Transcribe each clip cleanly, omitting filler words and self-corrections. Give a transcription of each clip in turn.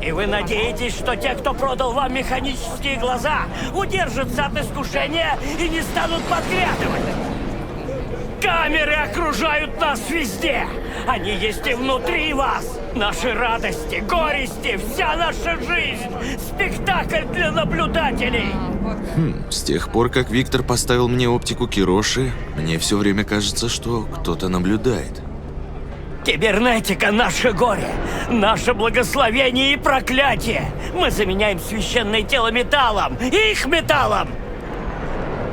И вы надеетесь, что те, кто продал вам механические глаза, удержатся от искушения и не станут подглядывать? Камеры окружают нас везде! Они есть и внутри вас! Наши радости, горести, вся наша жизнь! Спектакль для наблюдателей! С тех пор, как Виктор поставил мне оптику Кироши, мне все время кажется, что кто-то наблюдает. Кибернетика — наше горе, наше благословение и проклятие. Мы заменяем священное тело металлом, их металлом.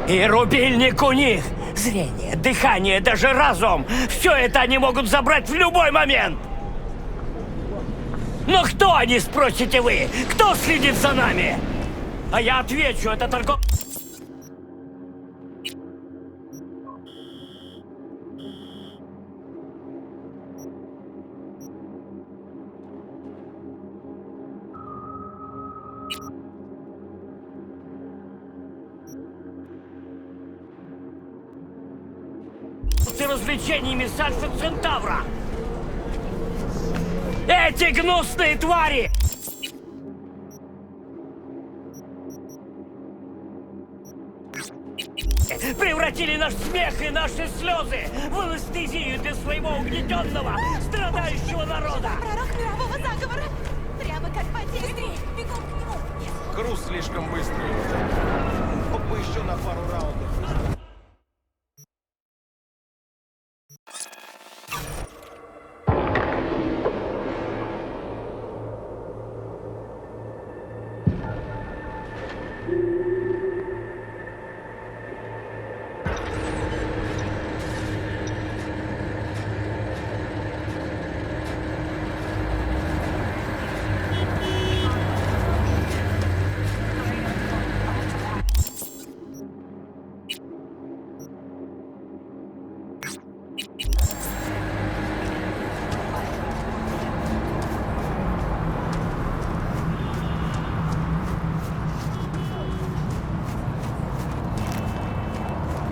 И рубильник у них. Зрение, дыхание, даже разум. Все это они могут забрать в любой момент. Но кто они, спросите вы? Кто следит за нами? А я отвечу, это торгов... развлечениями с Альфа Центавра. Эти гнусные твари! потратили наш смех и наши слезы в анестезию для своего угнетенного, страдающего народа. Пророк мирового заговора. Прямо как потеря. Быстрее, бегом к нему. Груз слишком быстрый. Мог бы еще на пару раундов.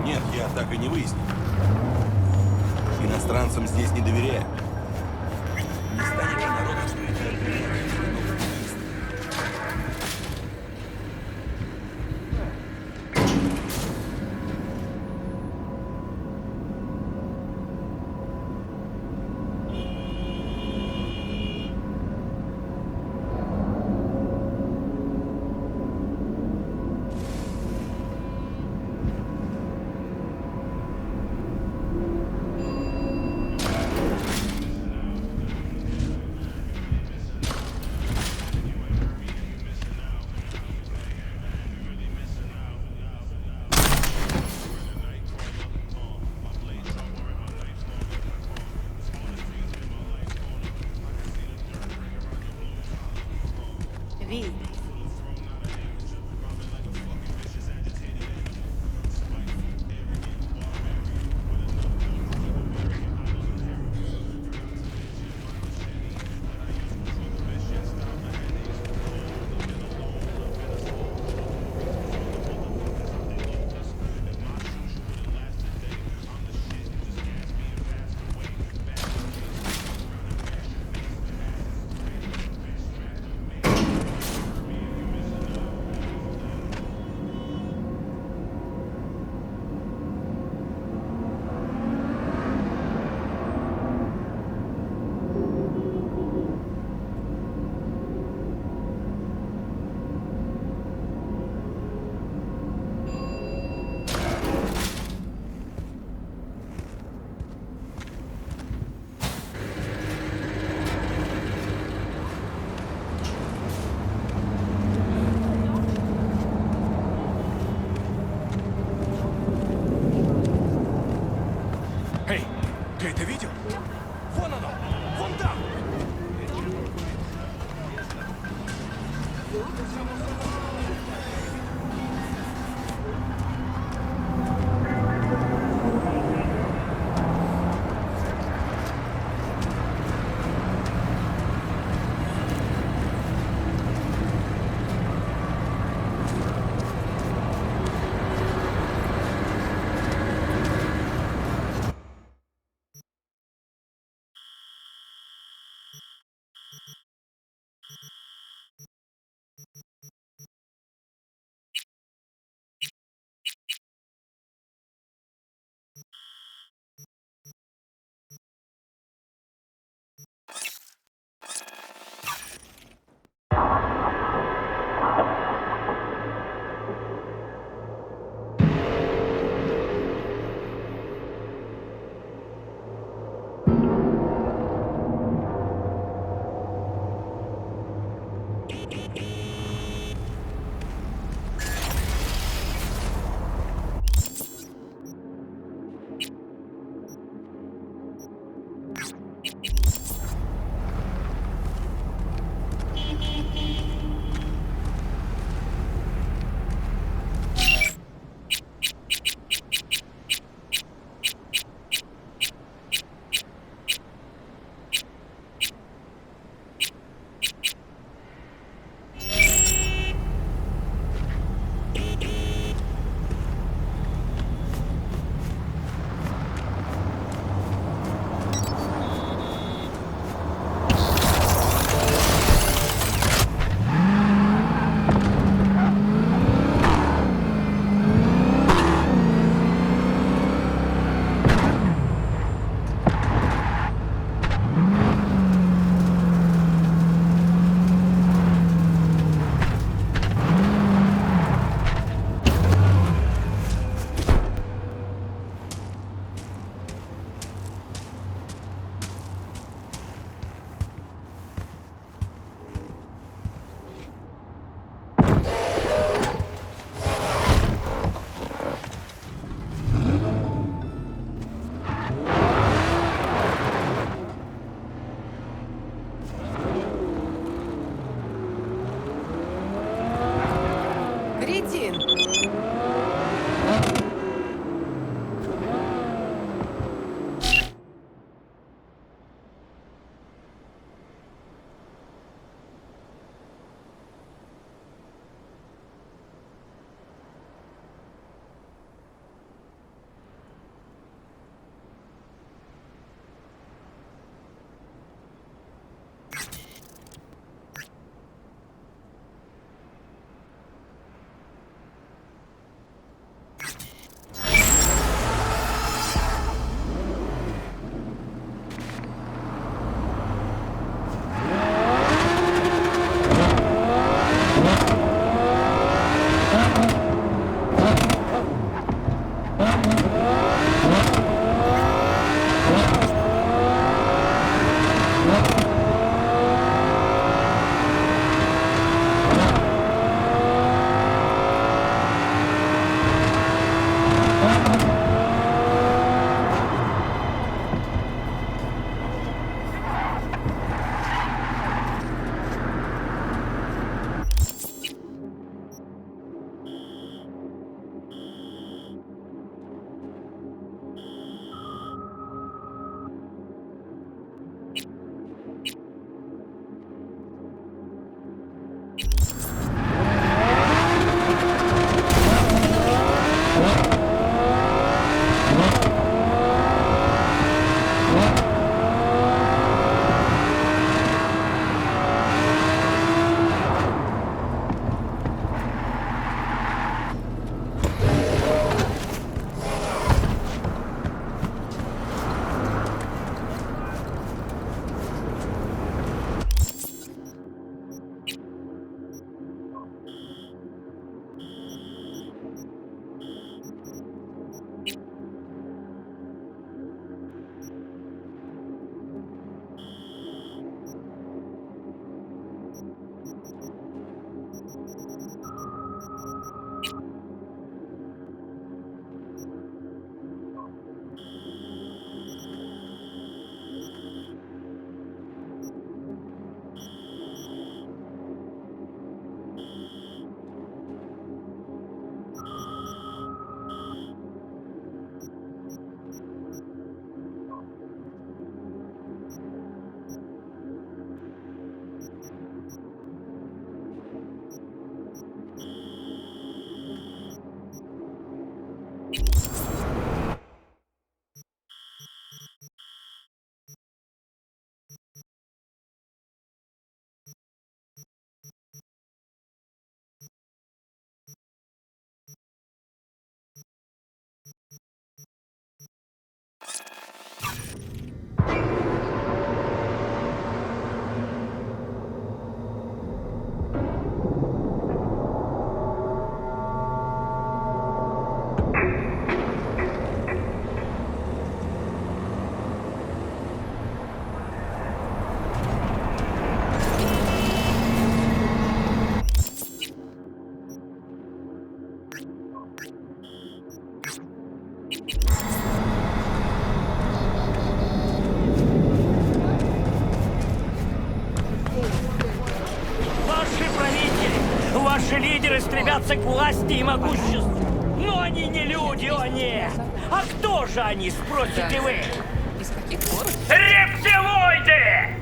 Нет, я так и не выяснил. Иностранцам здесь не доверяют. Не станет же народ распределять влияние. Ви. Эй, ты это видел? Вон оно! Вон там! Ваши правители, ваши лидеры стремятся к власти и могуществу. Но они не люди, о нет! А кто же они, спросите вы? Из каких пор? Рептилоиды!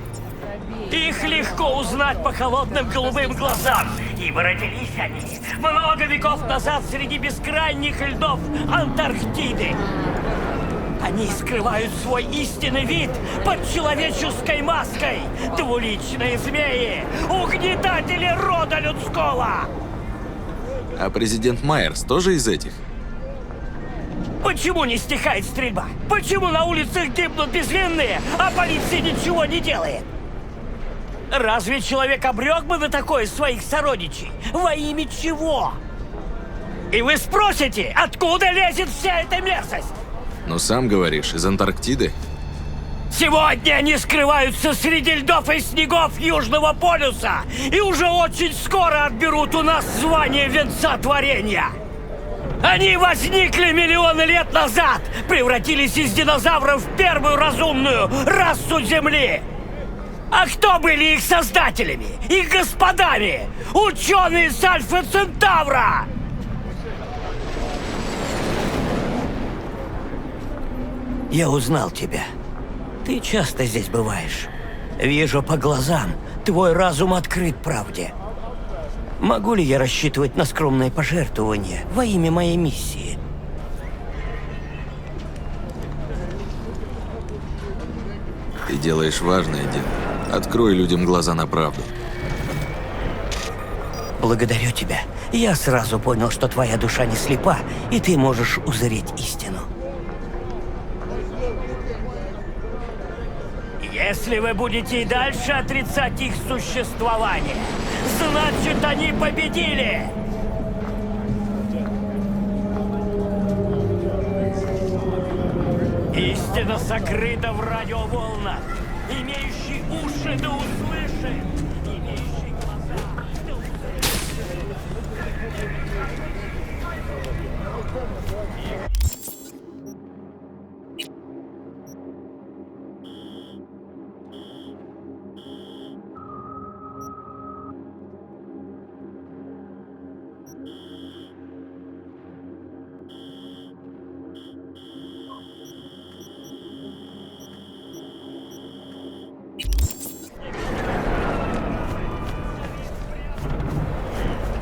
Их легко узнать по холодным голубым глазам, ибо родились они много веков назад среди бескрайних льдов Антарктиды. Они скрывают свой истинный вид под человеческой маской. Двуличные змеи, угнетатели рода людского. А президент Майерс тоже из этих? Почему не стихает стрельба? Почему на улицах гибнут безвинные, а полиция ничего не делает? Разве человек обрек бы на такое своих сородичей? Во имя чего? И вы спросите, откуда лезет вся эта мерзость? Ну, сам говоришь, из Антарктиды? Сегодня они скрываются среди льдов и снегов Южного полюса и уже очень скоро отберут у нас звание венца творения. Они возникли миллионы лет назад, превратились из динозавров в первую разумную расу Земли. А кто были их создателями, их господами? Ученые с Альфа Центавра! Я узнал тебя. Ты часто здесь бываешь. Вижу по глазам, твой разум открыт правде. Могу ли я рассчитывать на скромное пожертвование во имя моей миссии? Ты делаешь важное дело. Открой людям глаза на правду. Благодарю тебя. Я сразу понял, что твоя душа не слепа, и ты можешь узреть истину. Если вы будете и дальше отрицать их существование, значит, они победили! Истина сокрыта в радиоволнах. Имеющий уши да услышит. Имеющий глаза да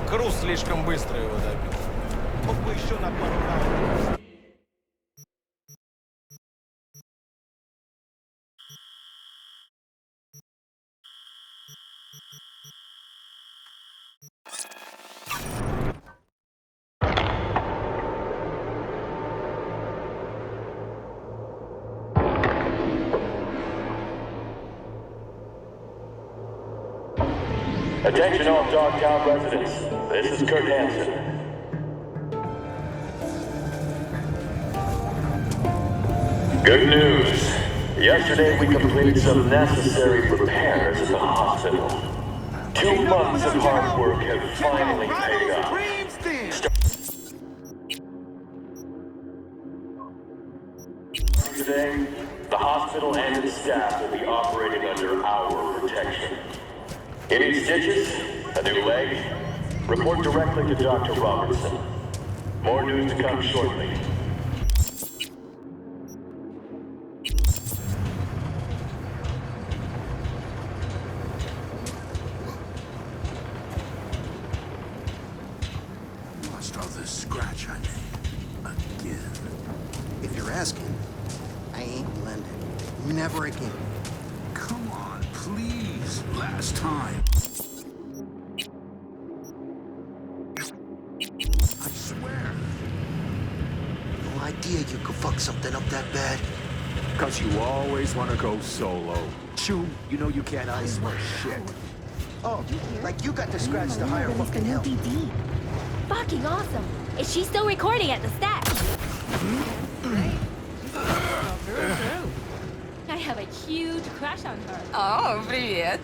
Круз слишком быстро его добил. Мог бы еще на пару раундов. Attention all Dogtown residents. This is Kurt Hansen. Good news. Yesterday we completed some necessary repairs at the hospital. 2 months of hard work have finally paid off. Today, the hospital and its staff will be operating under our protection. Any stitches? A new leg? Report directly to Dr. Robertson. More news to come shortly. Lost all this scratch on me. Again. If you're asking, I ain't blending. Never again. Come on, please. Last time. I swear. No idea you could fuck something up that bad. Cause you always want to go solo. Chew, you know you can't ice my shit. Oh, like you got to scratch the higher fucking hill. Fucking awesome. Is she still recording at the stack? I have a huge crush on her. О, привет.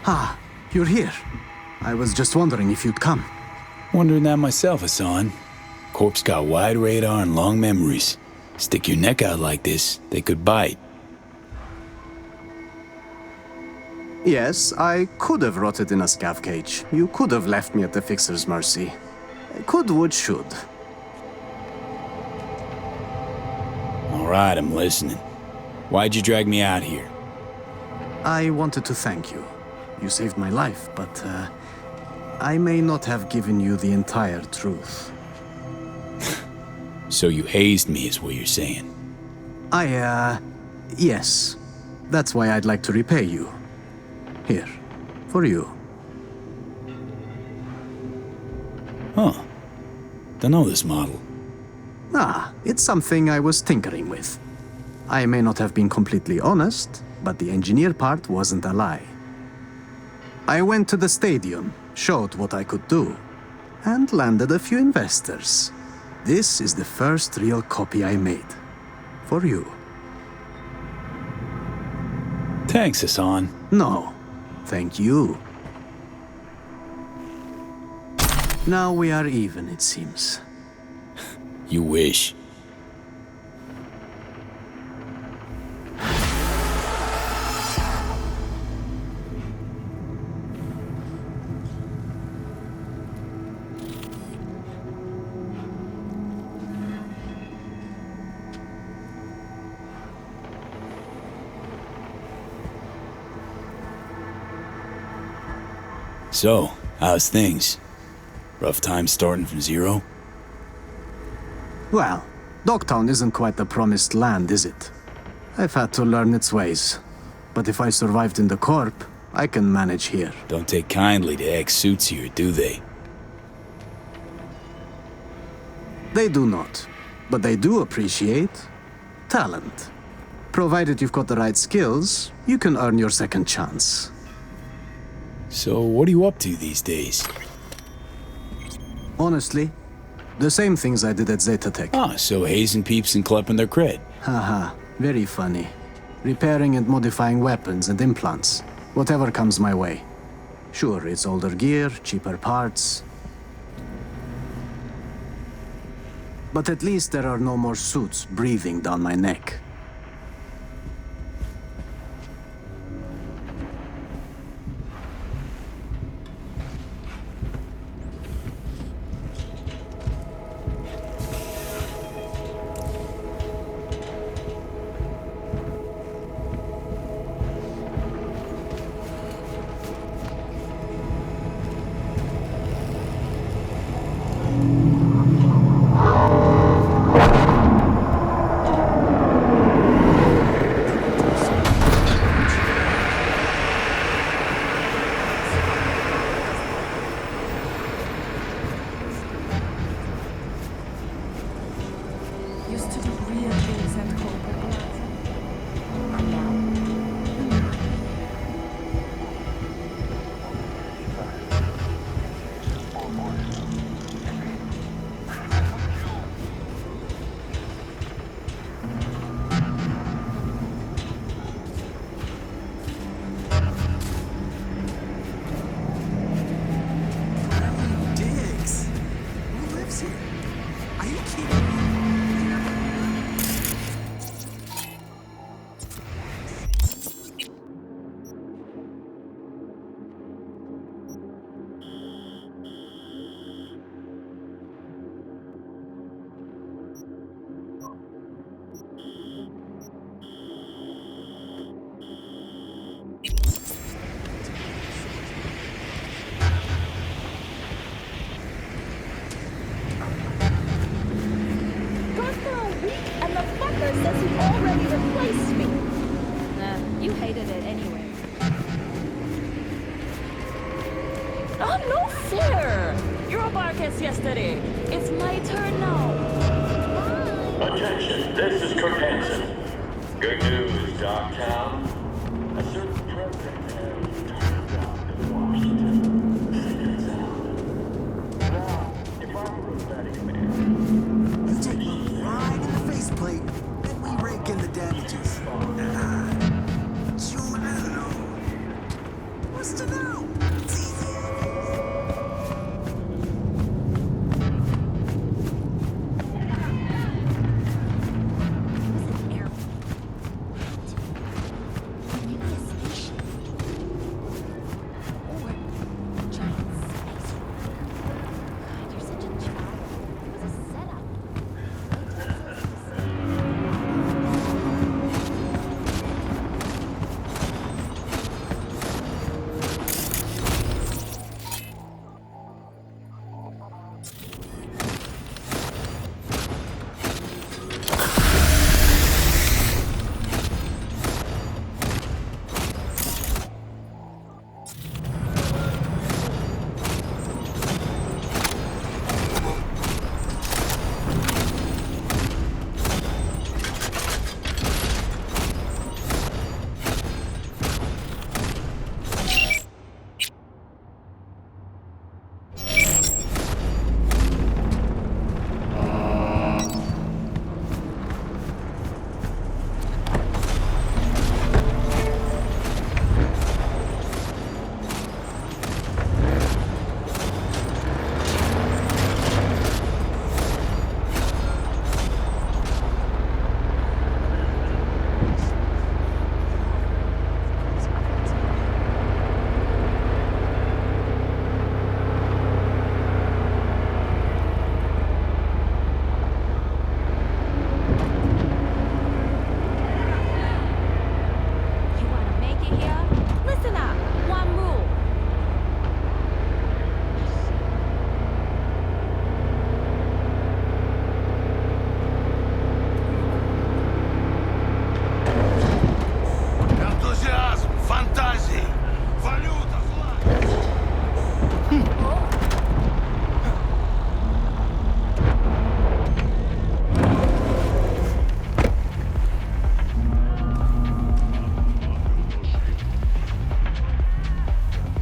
Ah, you're here. I was just wondering if you'd come. Wondering that myself, Hassan. Corp's got wide radar and long memories. Stick your neck out like this, they could bite. Yes, I could have rotted in a scav cage. You could have left me at the Fixer's mercy. Could, would, should. All right, I'm listening. Why'd you drag me out here? I wanted to thank you. You saved my life, but I may not have given you the entire truth. So you hazed me is what you're saying? Yes. That's why I'd like to repay you. Here, for you. Huh. Don't know this model. Ah, it's something I was tinkering with. I may not have been completely honest, but the engineer part wasn't a lie. I went to the stadium, showed what I could do, and landed a few investors. This is the first real copy I made. For you. Thanks, Hassan. No, thank you. Now we are even, it seems. You wish. So, how's things? Rough time starting from zero? Well, Dogtown isn't quite the promised land, is it? I've had to learn its ways. But if I survived in the Corp, I can manage here. Don't take kindly to ex-suits here, do they? They do not. But they do appreciate talent. Provided you've got the right skills, you can earn your second chance. So, what are you up to these days? Honestly, the same things I did at Zetatech. Ah, so hazing peeps and klepping their cred. Haha, very funny. Repairing and modifying weapons and implants. Whatever comes my way. Sure, it's older gear, cheaper parts. But at least there are no more suits breathing down my neck. father says he already replaced me. Nah, you hated it anyway. Oh, no fair! You're a barcast yesterday. It's my turn now. Attention, this is Kurt Hansen. Good news, Dogtown. A certain president has turned out in Washington. Secrets out. Now, if I were a betting man... You take me right in the faceplate, then we rake in the damages. Sure, I don't know. What's to know? It's easy.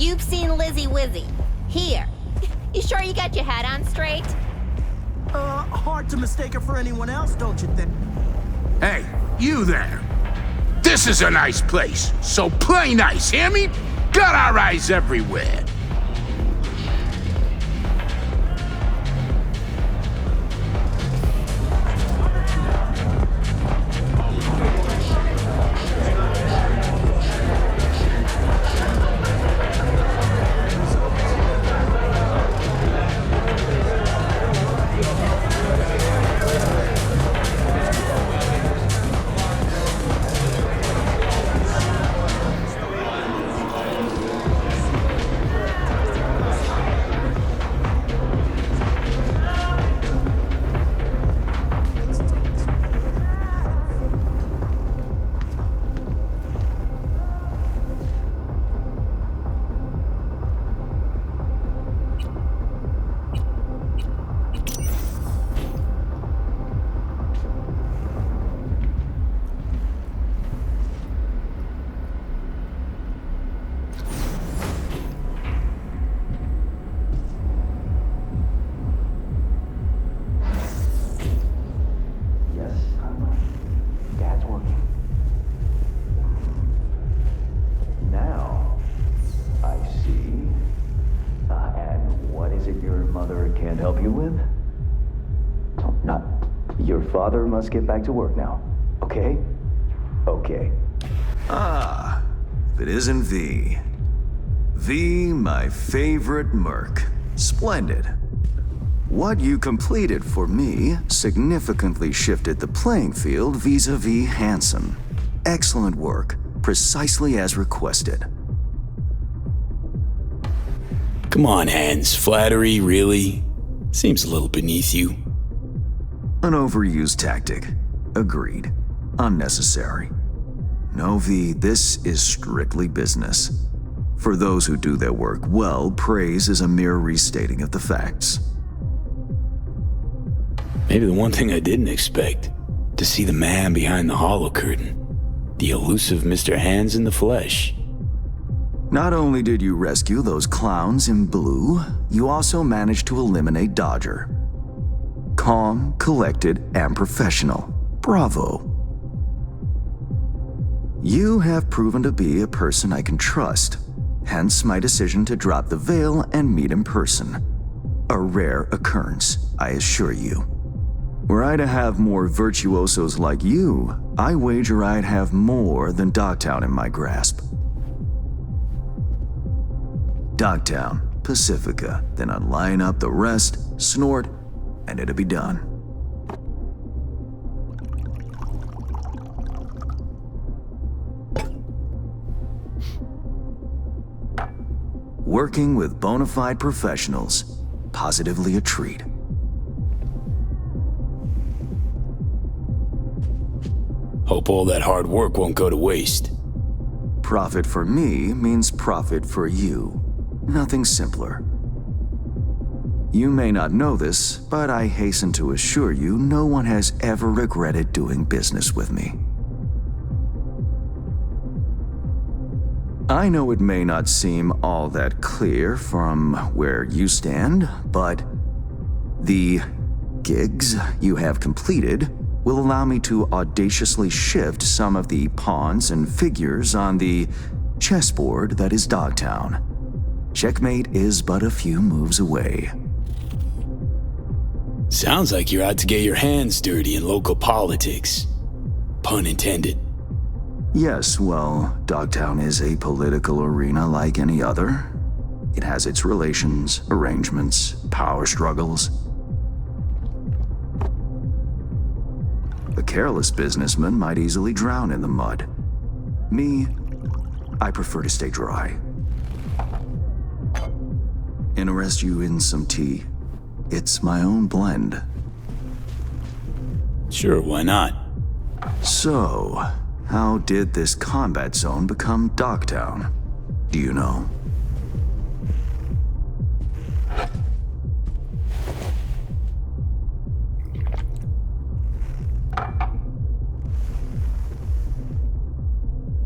You've seen Lizzie Wizzy. Here. You sure you got your hat on straight? Hard to mistake her for anyone else, don't you think? Hey, you there. This is a nice place, so play nice, hear me? Got our eyes everywhere. Father must get back to work now. Okay? Okay. Ah, if it isn't V. V, my favorite merc. Splendid. What you completed for me significantly shifted the playing field vis-a-vis Hansen. Excellent work, precisely as requested. Come on, Hans. Flattery, really? Seems a little beneath you. An overused tactic. agreed. Unnecessary. No, V, this is strictly business. For those who do their work well, praise is a mere restating of the facts. Maybe the one thing I didn't expect, to see the man behind the hollow curtain. The elusive Mr. Hands in the flesh. Not only did you rescue those clowns in blue, you also managed to eliminate Dodger. Calm, collected, and professional. Bravo. You have proven to be a person I can trust, hence my decision to drop the veil and meet in person. A rare occurrence, I assure you. Were I to have more virtuosos like you, I wager I'd have more than Dogtown in my grasp. Dogtown, Pacifica, then I'd line up the rest, snort, and it'd be done. Working with bona fide professionals, positively a treat. Hope all that hard work won't go to waste. Profit for me means profit for you. Nothing simpler. You may not know this, but I hasten to assure you no one has ever regretted doing business with me. I know it may not seem all that clear from where you stand, but the gigs you have completed will allow me to audaciously shift some of the pawns and figures on the chessboard that is Dogtown. Checkmate is but a few moves away. Sounds like you're out to get your hands dirty in local politics. Pun intended. Yes, well, Dogtown is a political arena like any other. It has its relations, arrangements, power struggles. A careless businessman might easily drown in the mud. Me, I prefer to stay dry. Interest you in some tea? It's my own blend. Sure, why not? So, how did this combat zone become Dogtown? Do you know?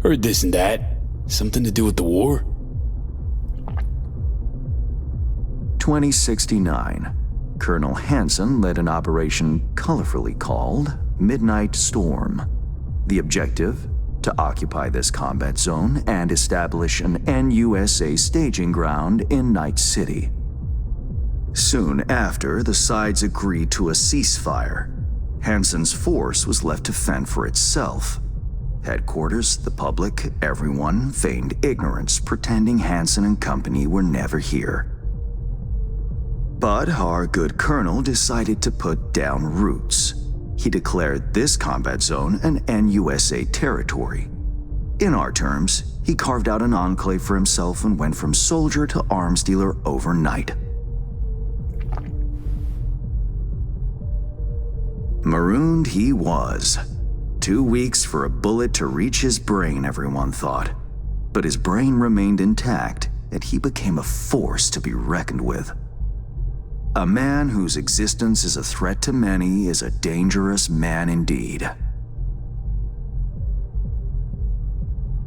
Heard this and that. Something to do with the war? 2069. Colonel Hansen led an operation colorfully called Midnight Storm. The objective? To occupy this combat zone and establish an NUSA staging ground in Night City. Soon after, the sides agreed to a ceasefire. Hansen's force was left to fend for itself. Headquarters, the public, everyone feigned ignorance, pretending Hansen and company were never here. But our good colonel decided to put down roots. He declared this combat zone an NUSA territory. In our terms, he carved out an enclave for himself and went from soldier to arms dealer overnight. Marooned he was. 2 weeks for a bullet to reach his brain, everyone thought. But his brain remained intact, and he became a force to be reckoned with. A man whose existence is a threat to many is a dangerous man indeed.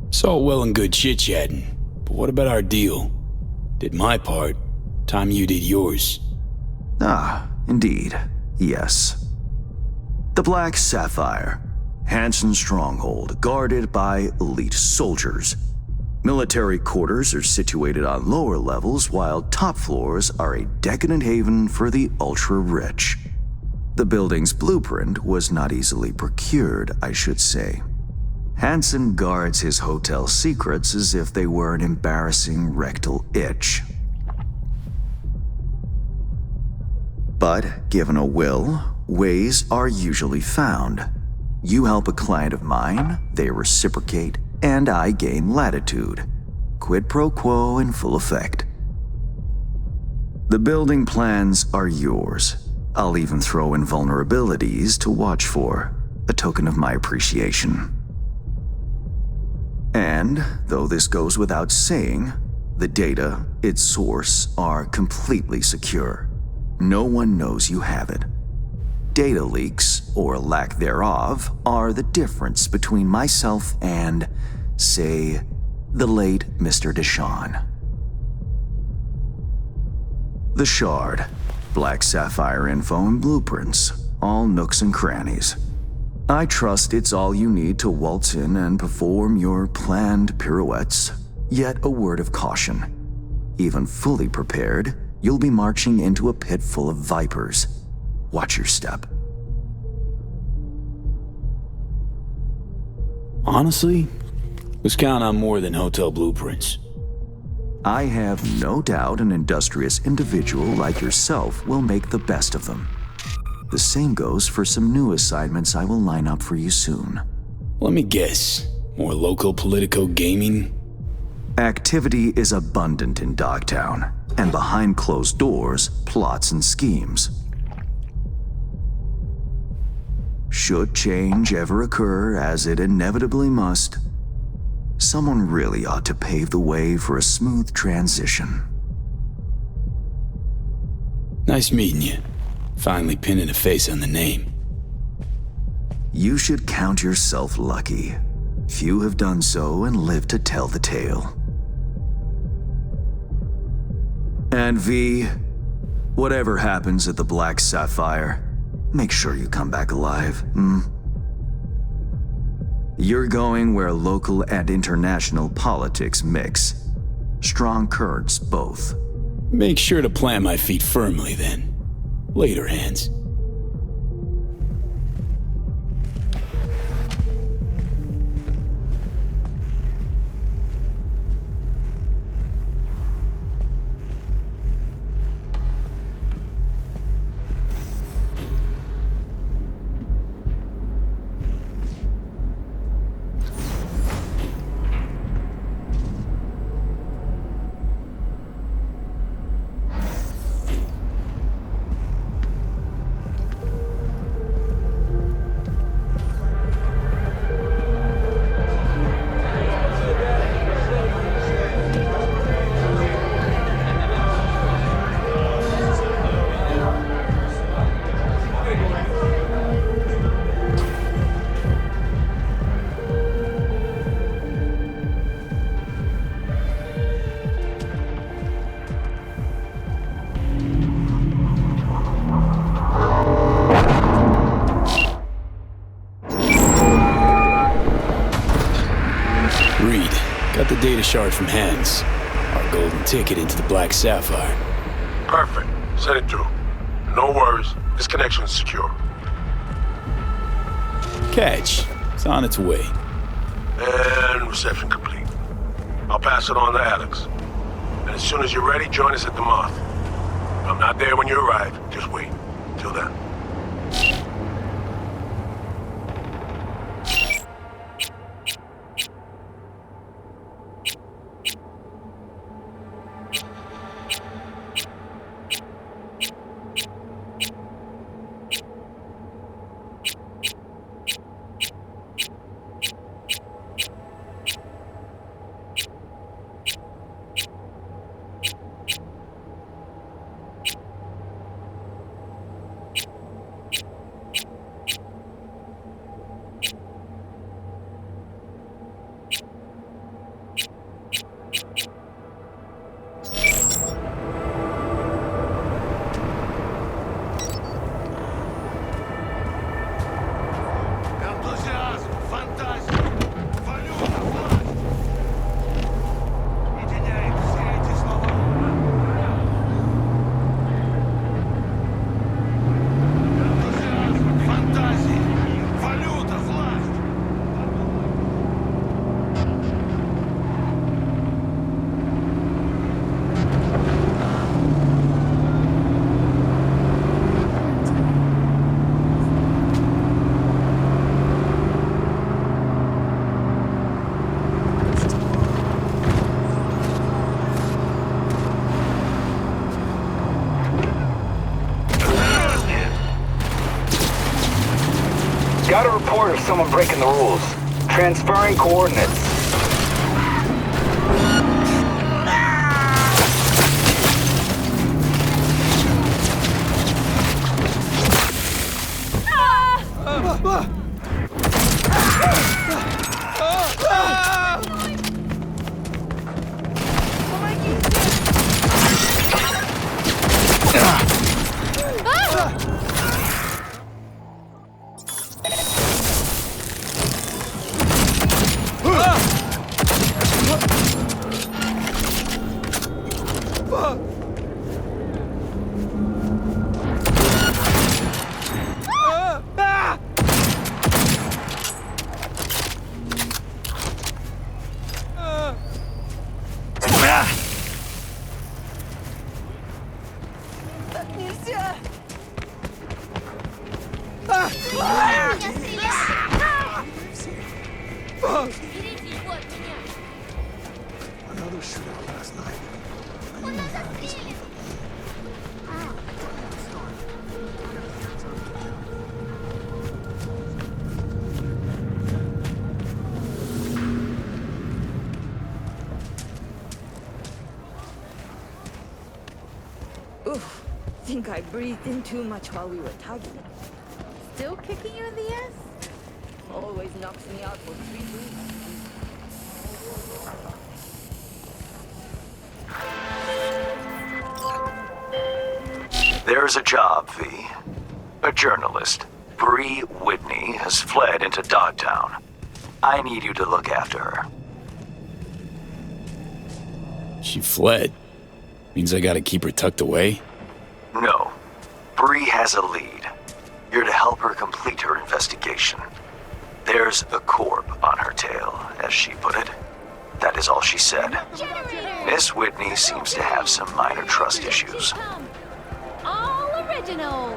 It's all well and good chit-chatting, but what about our deal? Did my part, time you did yours. Ah, indeed, yes. The Black Sapphire, Hansen's stronghold, guarded by elite soldiers. Military quarters are situated on lower levels, while top floors are a decadent haven for the ultra-rich. The building's blueprint was not easily procured, I should say. Hansen guards his hotel secrets as if they were an embarrassing rectal itch. But given a will, ways are usually found. You help a client of mine, they reciprocate, and I gain latitude. Quid pro quo in full effect. The building plans are yours. I'll even throw in vulnerabilities to watch for. a token of my appreciation. And, though this goes without saying, the data, its source, are completely secure. No one knows you have it. Data leaks, or lack thereof, are the difference between myself and, say, the late Mr. Deshawn. The Shard, Black Sapphire info and blueprints, all nooks and crannies. I trust it's all you need to waltz in and perform your planned pirouettes. Yet a word of caution. Even fully prepared, you'll be marching into a pit full of vipers. Watch your step. Honestly, let's count on more than hotel blueprints. I have no doubt an industrious individual like yourself will make the best of them. The same goes for some new assignments I will line up for you soon. Let me guess. More local politico gaming? Activity is abundant in Dogtown, and behind closed doors, plots and schemes. Should change ever occur, as it inevitably must, someone really ought to pave the way for a smooth transition. Nice meeting you. Finally pinning a face on the name. You should count yourself lucky. Few have done so and lived to tell the tale. And V, whatever happens at the Black Sapphire, make sure you come back alive, You're going where local and international politics mix. Strong currents, both. Make sure to plant my feet firmly then. Later, hands. Got the data shard from Hans. Our golden ticket into the Black Sapphire. Perfect. Send it through. No worries. This connection is secure. Catch. It's on its way. And reception complete. I'll pass it on to Alex. And as soon as you're ready, join us at the Moth. If I'm not there when you arrive, just wait. Till then. Got a report of someone breaking the rules. Transferring coordinates. Oof. Think I breathed in too much while we were tugging. Still kicking you in the ass? Always knocks me out for 3 weeks. There's a job, V. A journalist, Bree Whitney, has fled into Dogtown. I need you to look after her. She fled? Means I gotta keep her tucked away? No. Bree has a lead. You're to help her complete her investigation. There's a corp on her tail, as she put it. That is all she said. Miss Whitney seems to have some minor trust issues. All original.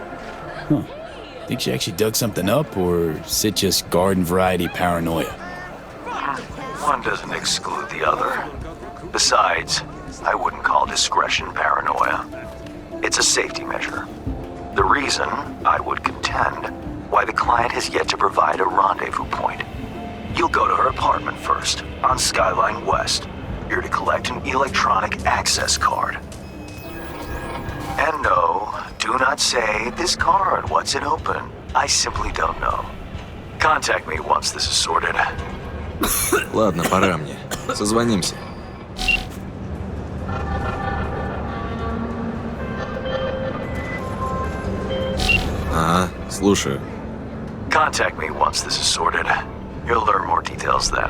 Huh. Think she actually dug something up, or is it just garden variety paranoia? One doesn't exclude the other. Besides, I wouldn't call discretion paranoia. It's a safety measure. The reason, I would contend, why the client has yet to provide a rendezvous point. You'll go to her apartment first, on Skyline West. You're to collect an electronic access card. And no, do not say, this card, what's it open? I simply don't know. Contact me once this is sorted. Ладно, пора мне. Созвонимся. Ага, слушаю. Contact me once this is sorted. You'll learn more details then.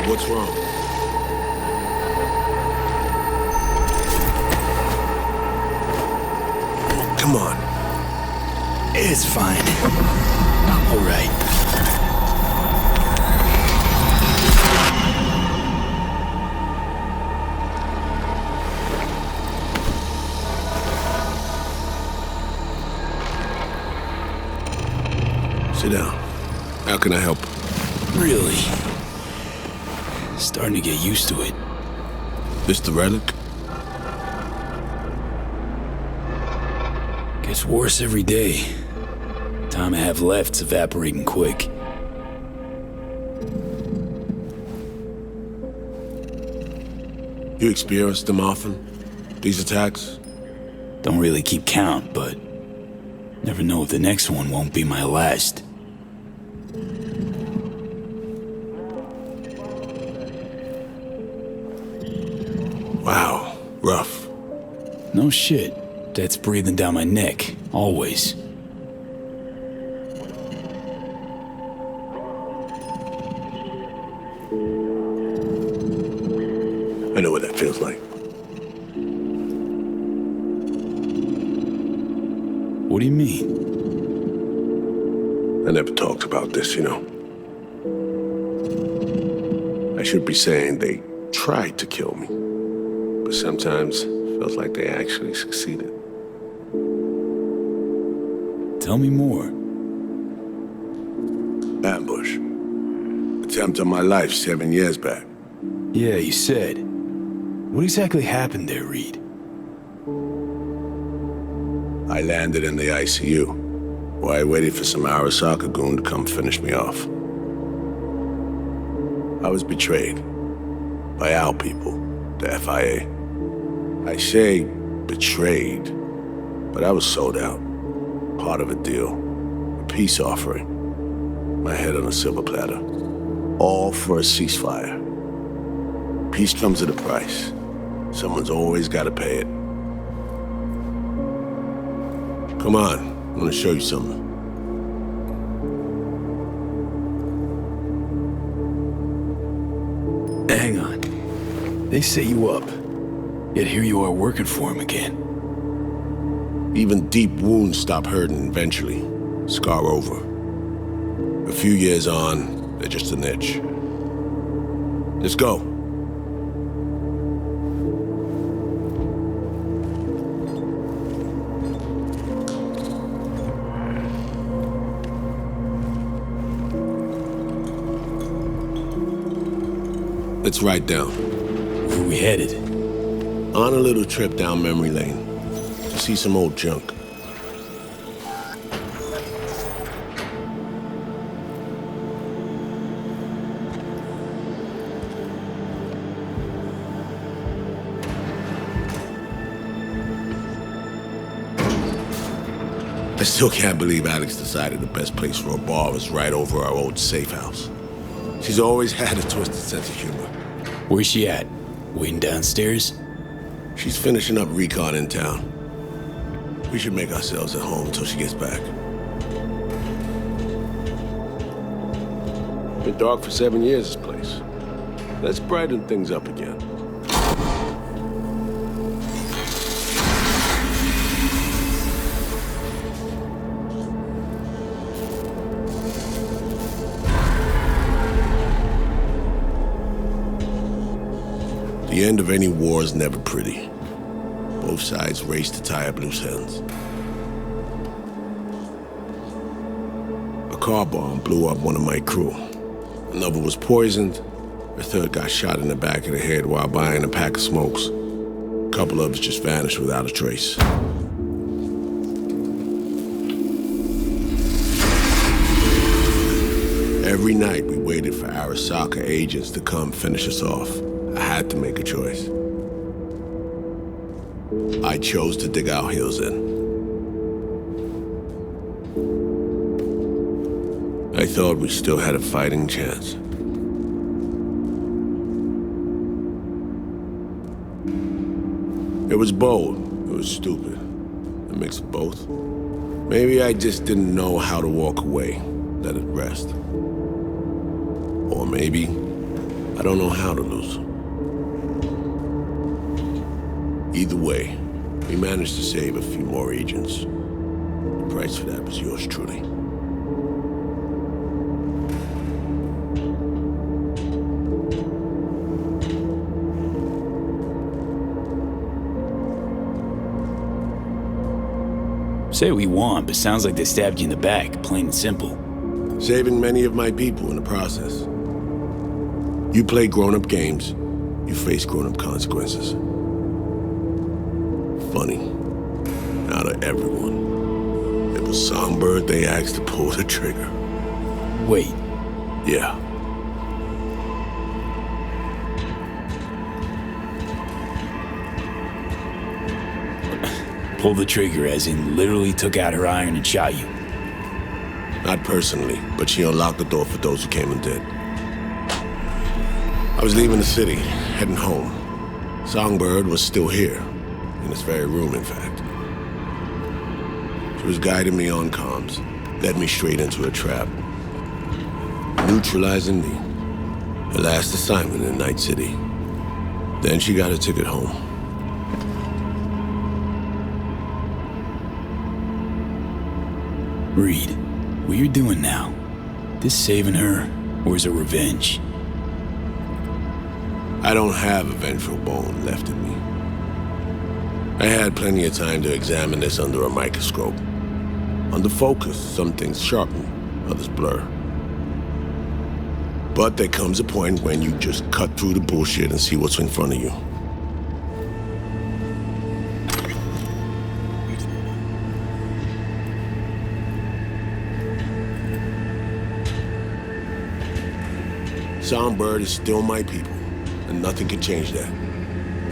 What's wrong? Come on. It's fine. I'm all right. Sit down. How can I help? Really? Starting to get used to it. This the relic? Gets worse every day. Time I have left's evaporating quick. You experience them often? These attacks? Don't really keep count, but never know if the next one won't be my last. Wow, rough. No shit. That's breathing down my neck, always. I know what that feels like. What do you mean? I never talked about this, you know. I should be saying they tried to kill me, but sometimes it feels like they actually succeeded. Tell me more. Ambush. Attempt on my life 7 years back. Yeah, you said. What exactly happened there, Reed? I landed in the ICU, where I waited for some Arasaka goon to come finish me off. I was betrayed by our people, the FIA. I say betrayed, but I was sold out. Part of a deal, a peace offering. My head on a silver platter. All for a ceasefire. Peace comes at a price. Someone's always got to pay it. Come on, I want to show you something. Hang on. They set you up, yet here you are working for him again. Even deep wounds stop hurting eventually. Scar over. A few years on, they're just an itch. Let's go. Let's write down. Where are we headed? On a little trip down memory lane. To see some old junk. I still can't believe Alex decided the best place for a bar was right over our old safe house. She's always had a twisted sense of humor. Where's she at? Waiting downstairs? She's finishing up recon in town. We should make ourselves at home until she gets back. Been dark for 7 years, this place. Let's brighten things up again. The end of any war is never pretty. Both sides race to tie up loose ends. A car bomb blew up one of my crew. Another was poisoned. A third got shot in the back of the head while buying a pack of smokes. A couple others just vanished without a trace. Every night we waited for Arasaka agents to come finish us off. I had to make a choice. I chose to dig our heels in. I thought we still had a fighting chance. It was bold. It was stupid. A mix of both. Maybe I just didn't know how to walk away, let it rest. Or maybe I don't know how to lose. Either way, we managed to save a few more agents. The price for that was yours truly. Say what we want, but sounds like they stabbed you in the back, plain and simple. Saving many of my people in the process. You play grown-up games, you face grown-up consequences. Funny. Out of everyone, it was Songbird they asked to pull the trigger. Wait. Yeah. Pulled the trigger, as in literally took out her iron and shot you? Not personally, but she unlocked the door for those who came and did. I was leaving the city, heading home. Songbird was still here, in this very room, in fact. She was guiding me on comms, led me straight into a trap, neutralizing me. Her last assignment in Night City. Then she got a ticket home. Reed, what you're doing now, this saving her, or is it revenge? I don't have a vengeful bone left in me. I had plenty of time to examine this under a microscope. Under focus, some things sharpen, others blur. But there comes a point when you just cut through the bullshit and see what's in front of you. Songbird is still my people, and nothing can change that.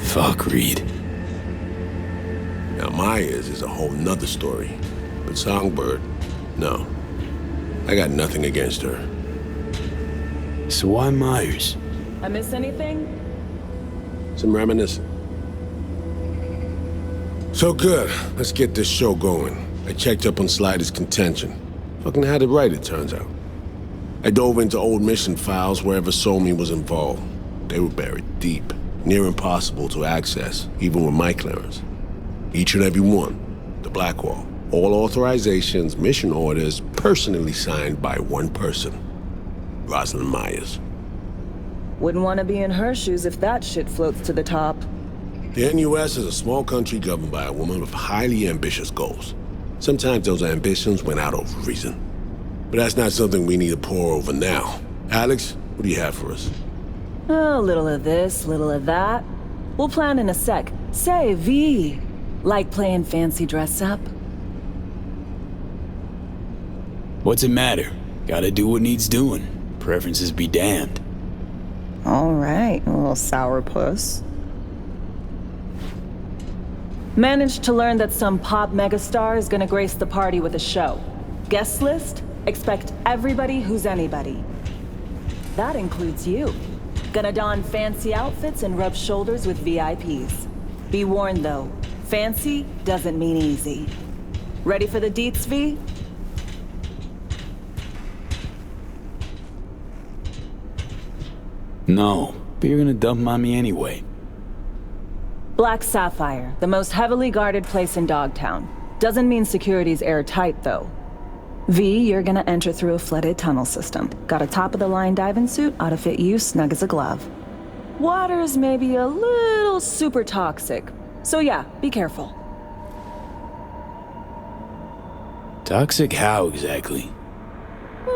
Fuck, Reed. Now Myers is a whole nother story, but Songbird, no. I got nothing against her. So why Myers? I miss anything? Some reminiscing. So good, let's get this show going. I checked up on Slider's contention. Fucking had it right, it turns out. I dove into old mission files wherever Somi was involved. They were buried deep, near impossible to access, even with my clearance. Each and every one, the Blackwall. All authorizations, mission orders, personally signed by one person. Rosalind Myers. Wouldn't want to be in her shoes if that shit floats to the top. The NUS is a small country governed by a woman with highly ambitious goals. Sometimes those ambitions went out of reason. But that's not something we need to pour over now. Alex, what do you have for us? A little of this, little of that. We'll plan in a sec. Say, V, like playing fancy dress up? What's it matter? Gotta do what needs doing. Preferences be damned. All right, a little sourpuss. Managed to learn that some pop megastar is gonna grace the party with a show. Guest list? Expect everybody who's anybody. That includes you. Gonna don fancy outfits and rub shoulders with VIPs. Be warned though, fancy doesn't mean easy. Ready for the deets, V? No, but you're gonna dump on me anyway. Black Sapphire, the most heavily guarded place in Dogtown. Doesn't mean security's airtight though. V, you're gonna enter through a flooded tunnel system. Got a top-of-the-line diving suit, ought to fit you snug as a glove. Water's maybe a little super toxic. So yeah, be careful. Toxic how exactly?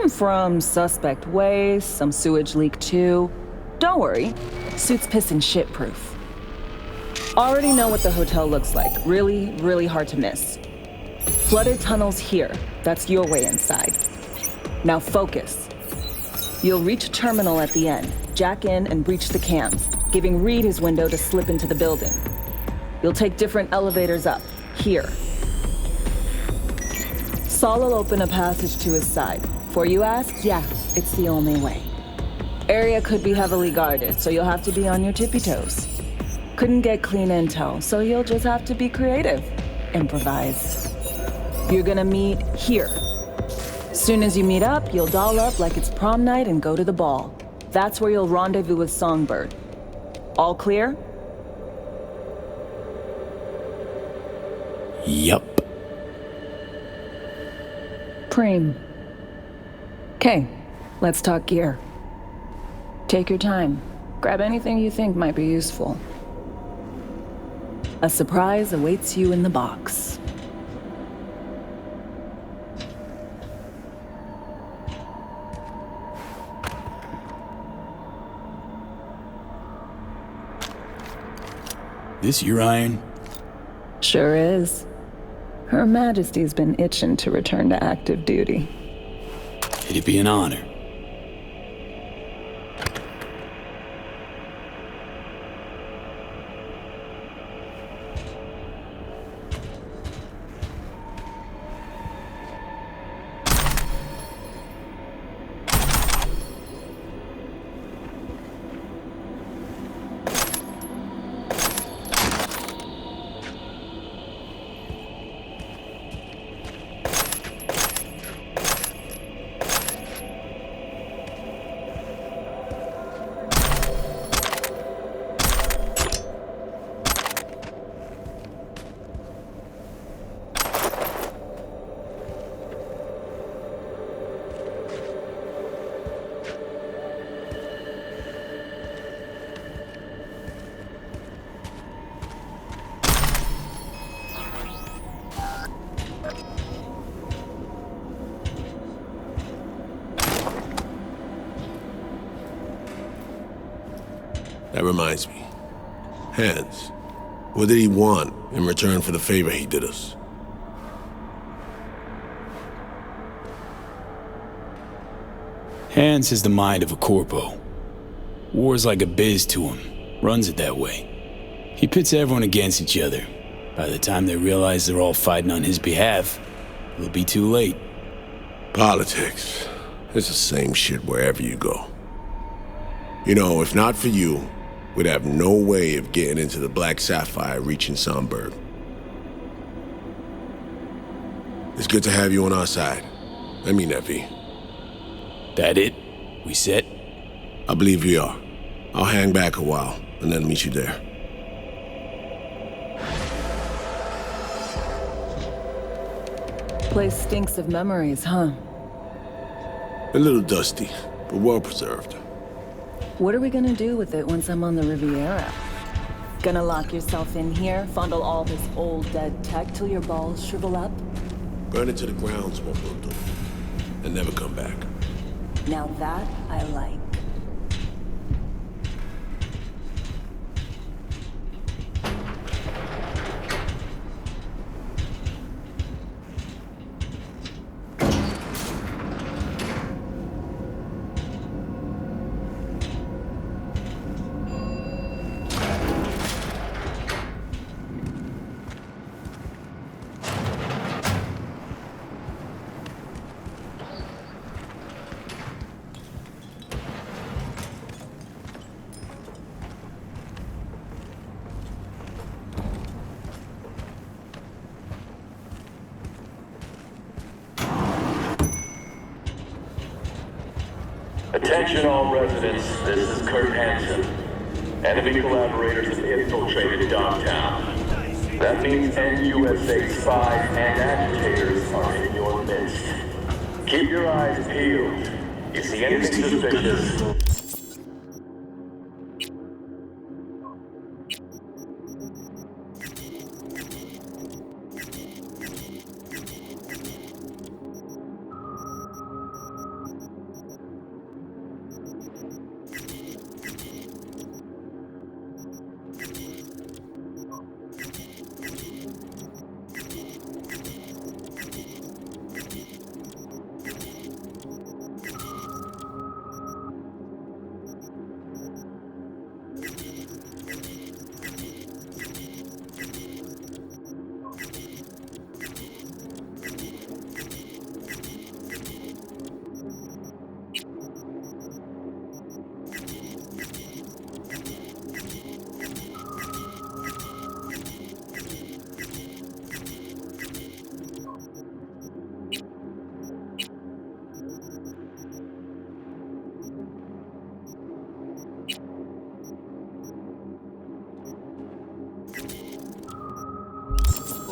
From suspect waste, some sewage leak too. Don't worry, suit's piss and shit proof. Already know what the hotel looks like. Really, really hard to miss. Flooded tunnels here. That's your way inside. Now focus. You'll reach a terminal at the end, jack in and breach the cams, giving Reed his window to slip into the building. You'll take different elevators up, here. Saul will open a passage to his side. Before you ask, yeah, it's the only way. Area could be heavily guarded, so you'll have to be on your tippy toes. Couldn't get clean intel, so you'll just have to be creative. Improvise. You're gonna meet here. Soon as you meet up, you'll doll up like it's prom night and go to the ball. That's where you'll rendezvous with Songbird. All clear? Yup. Preem. Okay, let's talk gear. Take your time. Grab anything you think might be useful. A surprise awaits you in the box. This your iron? Sure is. Her Majesty's been itching to return to active duty. It'd be an honor. That reminds me. Hans, what did he want in return for the favor he did us? Hans has the mind of a corpo. War's like a biz to him. Runs it that way. He pits everyone against each other. By the time they realize they're all fighting on his behalf, it'll be too late. Politics. It's the same shit wherever you go. You know, if not for you, we'd have no way of getting into the Black Sapphire reaching Sonberg. It's good to have you on our side. I mean that, V. That it? We set? I believe we are. I'll hang back a while, and then meet you there. Place stinks of memories, huh? A little dusty, but well preserved. What are we gonna do with it once I'm on the Riviera? Gonna lock yourself in here, fondle all this old dead tech till your balls shrivel up? Burn it to the ground, small brutal, and never come back. Now that I like. Attention all residents, this is Kurt Hansen. Enemy collaborators have infiltrated Dogtown. That means NUSA spies and agitators are in your midst. Keep your eyes peeled. You see anything suspicious?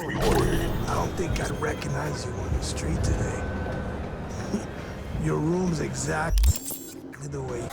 I don't think I'd recognize you on the street today. Your room's exactly the way.